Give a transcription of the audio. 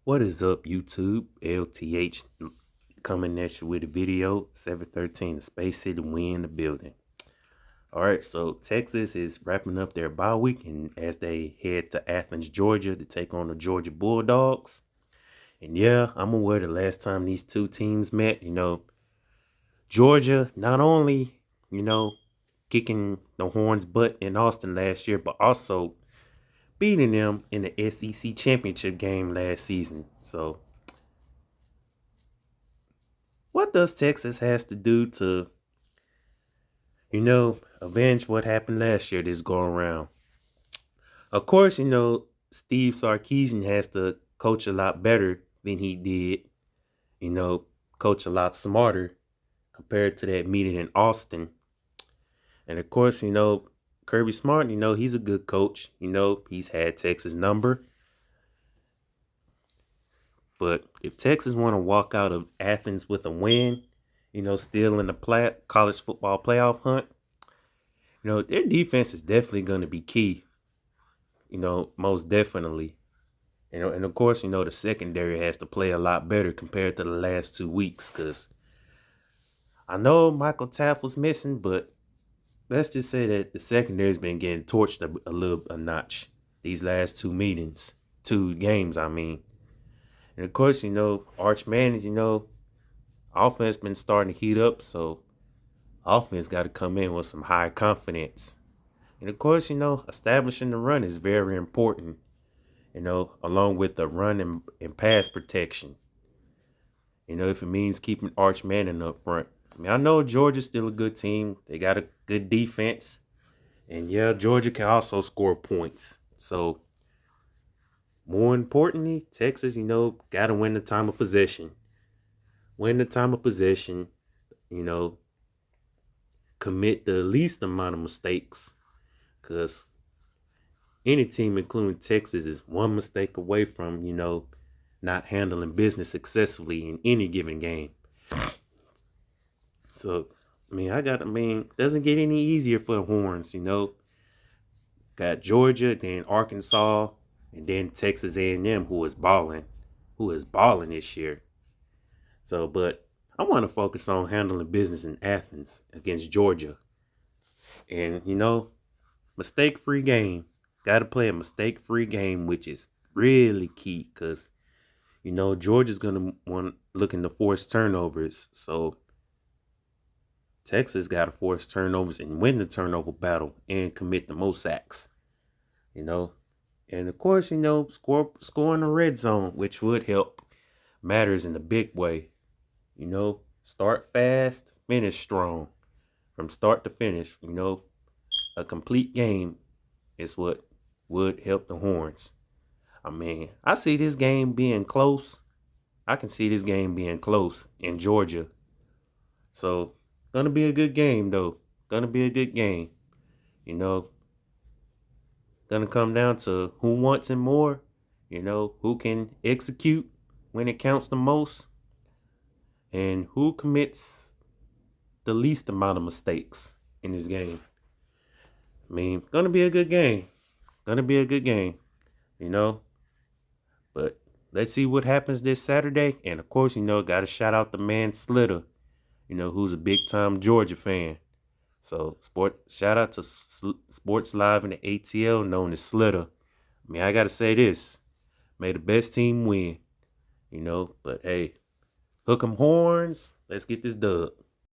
What is up, YouTube? LTH coming at you with a video. 713, the Space City, we in the building. All right, so Texas is wrapping up their bye week, and as they head to Athens, Georgia, to take on the Georgia Bulldogs. And yeah, I'm aware the last time these two teams met, Georgia not only, kicking the Horns' butt in Austin last year, but also beating them in the SEC championship game last season. So what does Texas has to do to, avenge what happened last year this go around? Of course, Steve Sarkisian has to coach a lot better than he did, coach a lot smarter compared to that meeting in Austin. And of course, Kirby Smart, he's a good coach. He's had Texas number. But if Texas want to walk out of Athens with a win, still in the college football playoff hunt, their defense is definitely going to be key, most definitely. And of course, the secondary has to play a lot better compared to the last 2 weeks, because I know Michael Taft was missing, but let's just say that the secondary's been getting torched a notch these last two games, I mean. And of course, Arch Manning, offense been starting to heat up, so offense got to come in with some high confidence. And of course, establishing the run is very important, along with the run and pass protection. If it means keeping Arch Manning up front. I mean, I know Georgia's still a good team. They got a good defense. And yeah, Georgia can also score points. So, more importantly, Texas, got to win the time of possession. Win the time of possession, commit the least amount of mistakes. Because any team, including Texas, is one mistake away from, not handling business successfully in any given game. So, doesn't get any easier for the Horns, Got Georgia, then Arkansas, and then Texas A&M, who is balling this year. So, but I want to focus on handling business in Athens against Georgia. And, mistake-free game. Got to play a mistake-free game, which is really key because, Georgia's going to looking to force turnovers. So Texas got to force turnovers and win the turnover battle and commit the most sacks, And of course, score in the red zone, which would help, matters in a big way. Start fast, finish strong. From start to finish, a complete game is what would help the Horns. I mean, I see this game being close. I can see this game being close in Georgia. So, gonna be a good game, though. Gonna be a good game. Gonna come down to who wants it more. Who can execute when it counts the most. And who commits the least amount of mistakes in this game. I mean, gonna be a good game. Gonna be a good game, But let's see what happens this Saturday. And of course, got to shout out the man Slita, who's a big time Georgia fan. So shout out to Sports Live in the ATL, known as Slita. I mean, I got to say this. May the best team win, But hey, hook 'em horns. Let's get this dub.